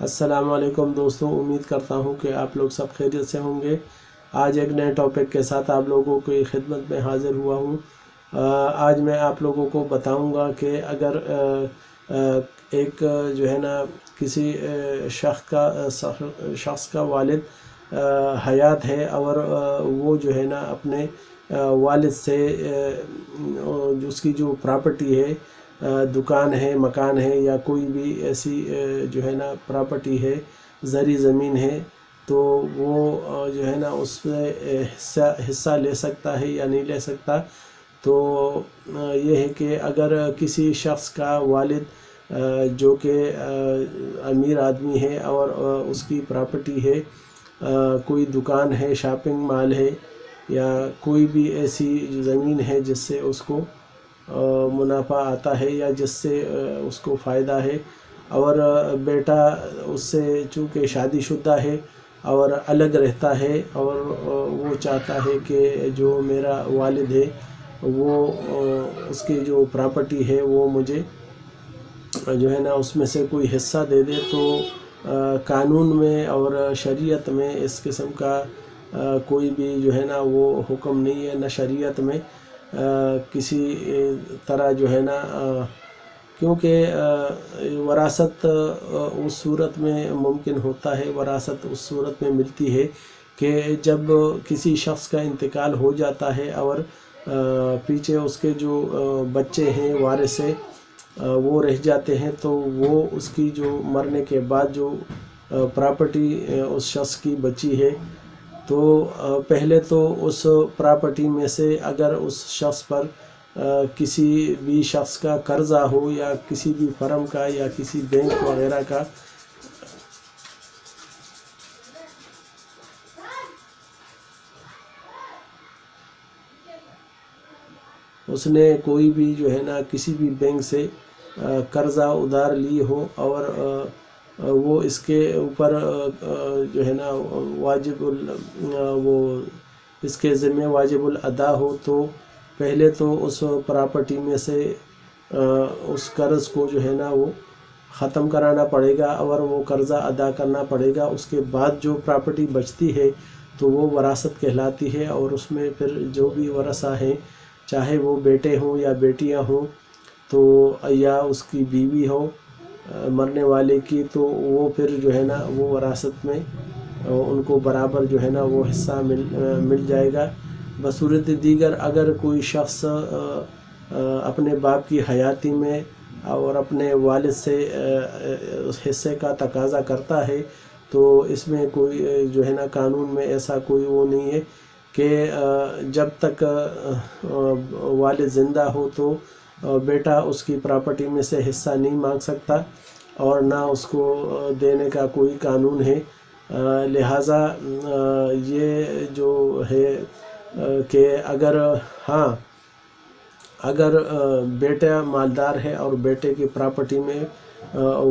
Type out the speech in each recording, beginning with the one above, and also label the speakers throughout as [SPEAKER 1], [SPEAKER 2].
[SPEAKER 1] अस्सलाम वालेकुम दोस्तों, उम्मीद करता हूँ कि आप लोग सब खैरियत से होंगे। आज एक नए टॉपिक के साथ आप लोगों की खिदमत में हाज़िर हुआ हूँ। आज मैं आप लोगों को बताऊँगा कि अगर एक जो है ना किसी शख्स का वालिद हयात है और वो जो है ना अपने वालिद से उसकी जो प्रॉपर्टी है, दुकान है, मकान है या कोई भी ऐसी जो है ना प्रॉपर्टी है, ज़री ज़मीन है, तो वो जो है ना उसमें हिस्सा ले सकता है या नहीं ले सकता। तो ये है कि अगर किसी शख्स का वालिद जो कि अमीर आदमी है और उसकी प्रॉपर्टी है, कोई दुकान है, शॉपिंग मॉल है या कोई भी ऐसी ज़मीन है जिससे उसको मुनाफा आता है या जिससे उसको फ़ायदा है, और बेटा उससे चूँकि शादीशुदा है और अलग रहता है और वो चाहता है कि जो मेरा वालिद है वो उसकी जो प्रॉपर्टी है वो मुझे जो है ना उसमें से कोई हिस्सा दे दे, तो कानून में और शरीयत में इस किस्म का कोई भी जो है ना वो हुक्म नहीं है। न शरीयत में किसी तरह जो है ना, क्योंकि वरासत उस सूरत में मुमकिन होता है, वरासत उस सूरत में मिलती है कि जब किसी शख्स का इंतकाल हो जाता है और पीछे उसके जो बच्चे हैं वारिस से वो रह जाते हैं, तो वो उसकी जो मरने के बाद जो प्रॉपर्टी उस शख्स की बची है, तो पहले तो उस प्रॉपर्टी में से अगर उस शख्स पर किसी भी शख्स का कर्ज़ा हो या किसी भी फर्म का या किसी बैंक वगैरह का, उसने कोई भी जो है ना किसी भी बैंक से कर्ज़ा उधार ली हो और वो इसके ऊपर जो है ना वो इसके ज़िम्मे वाजिबुल अदा हो, तो पहले तो उस प्रॉपर्टी में से उस कर्ज़ को जो है ना वो ख़त्म कराना पड़ेगा और वो कर्ज़ा अदा करना पड़ेगा। उसके बाद जो प्रॉपर्टी बचती है तो वो वरासत कहलाती है, और उसमें फिर जो भी वरसा हैं, चाहे वो बेटे हों या बेटियां हों, तो या उसकी बीवी हो मरने वाले की, तो वो फिर जो है ना वो वरासत में उनको बराबर जो है ना वो हिस्सा मिल जाएगा। बसूरत दीगर अगर कोई शख्स अपने बाप की हयाती में और अपने वालिद से उस हिस्से का तकाज़ा करता है, तो इसमें कोई जो है ना कानून में ऐसा कोई वो नहीं है कि जब तक वालिद ज़िंदा हो तो बेटा उसकी प्रॉपर्टी में से हिस्सा नहीं मांग सकता और ना उसको देने का कोई कानून है। लिहाजा ये जो है कि अगर बेटा मालदार है और बेटे की प्रॉपर्टी में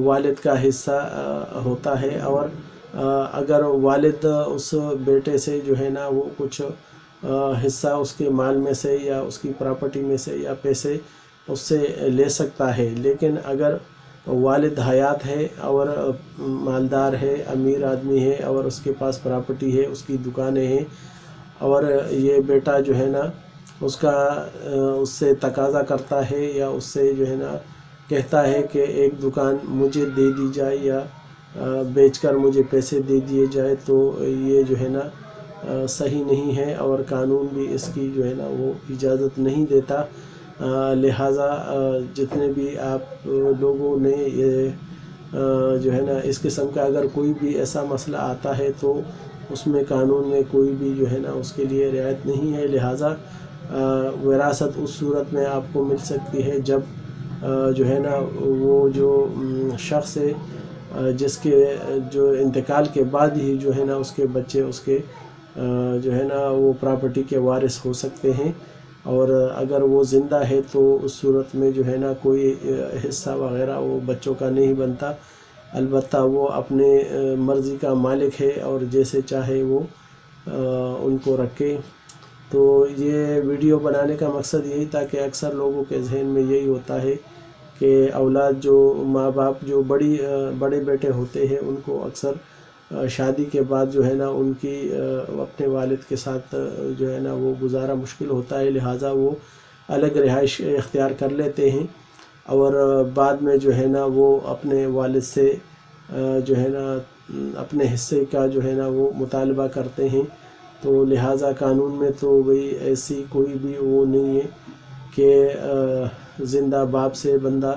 [SPEAKER 1] वालिद का हिस्सा होता है, और अगर वालिद उस बेटे से जो है ना वो कुछ हिस्सा उसके माल में से या उसकी प्रॉपर्टी में से या पैसे उससे ले सकता है, लेकिन अगर वालिद हयात है और मालदार है, अमीर आदमी है और उसके पास प्रॉपर्टी है, उसकी दुकानें हैं, और ये बेटा जो है ना उससे तकाज़ा करता है या उससे जो है ना कहता है कि एक दुकान मुझे दे दी जाए या बेचकर मुझे पैसे दे दिए जाए, तो ये जो है ना सही नहीं है और कानून भी इसकी जो है ना वो इजाज़त नहीं देता। लिहाजा जितने भी आप लोगों ने ये जो है ना इस किस्म का अगर कोई भी ऐसा मसला आता है तो उसमें कानून में कोई भी जो है ना उसके लिए रियायत नहीं है। लिहाजा विरासत उस सूरत में आपको मिल सकती है जब जो है ना वो जो शख्स है जिसके जो इंतकाल के बाद ही जो है ना उसके बच्चे उसके जो है ना वो प्रॉपर्टी के वारिस हो सकते हैं, और अगर वो ज़िंदा है तो उस सूरत में जो है ना कोई हिस्सा वगैरह वो बच्चों का नहीं बनता। अलबत्ता वो अपने मर्ज़ी का मालिक है और जैसे चाहे वो उनको रखे। तो ये वीडियो बनाने का मकसद यही था कि अक्सर लोगों के जहन में यही होता है کہ اولاد جو ماں باپ جو بڑے بیٹے ہوتے ہیں ان کو اکثر شادی کے بعد جو ہے نا ان کی اپنے والد کے ساتھ جو ہے نا وہ گزارا مشکل ہوتا ہے، لہٰذا وہ الگ رہائش اختیار کر لیتے ہیں اور بعد میں جو ہے نا وہ اپنے والد سے جو ہے نا اپنے حصے کا جو ہے نا وہ مطالبہ کرتے ہیں۔ تو لہٰذا قانون میں تو بھئی ایسی کوئی بھی وہ نہیں ہے کہ زندہ باپ سے بندہ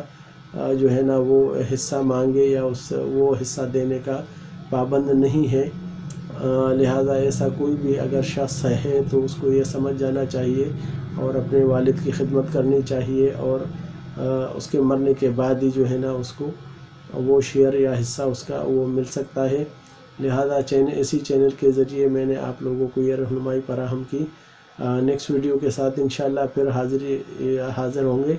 [SPEAKER 1] جو ہے نا وہ حصہ مانگے یا وہ حصہ دینے کا پابند نہیں ہے۔ لہٰذا ایسا کوئی بھی اگر شخص ہے تو اس کو یہ سمجھ جانا چاہیے اور اپنے والد کی خدمت کرنی چاہیے، اور اس کے مرنے کے بعد ہی جو ہے نا اس کو وہ شیئر یا حصہ اس کا وہ مل سکتا ہے۔ لہٰذا اسی چینل کے ذریعے میں نے آپ لوگوں کو یہ رہنمائی فراہم کی۔ نیکسٹ ویڈیو کے ساتھ انشاءاللہ پھر حاضر ہوں گے۔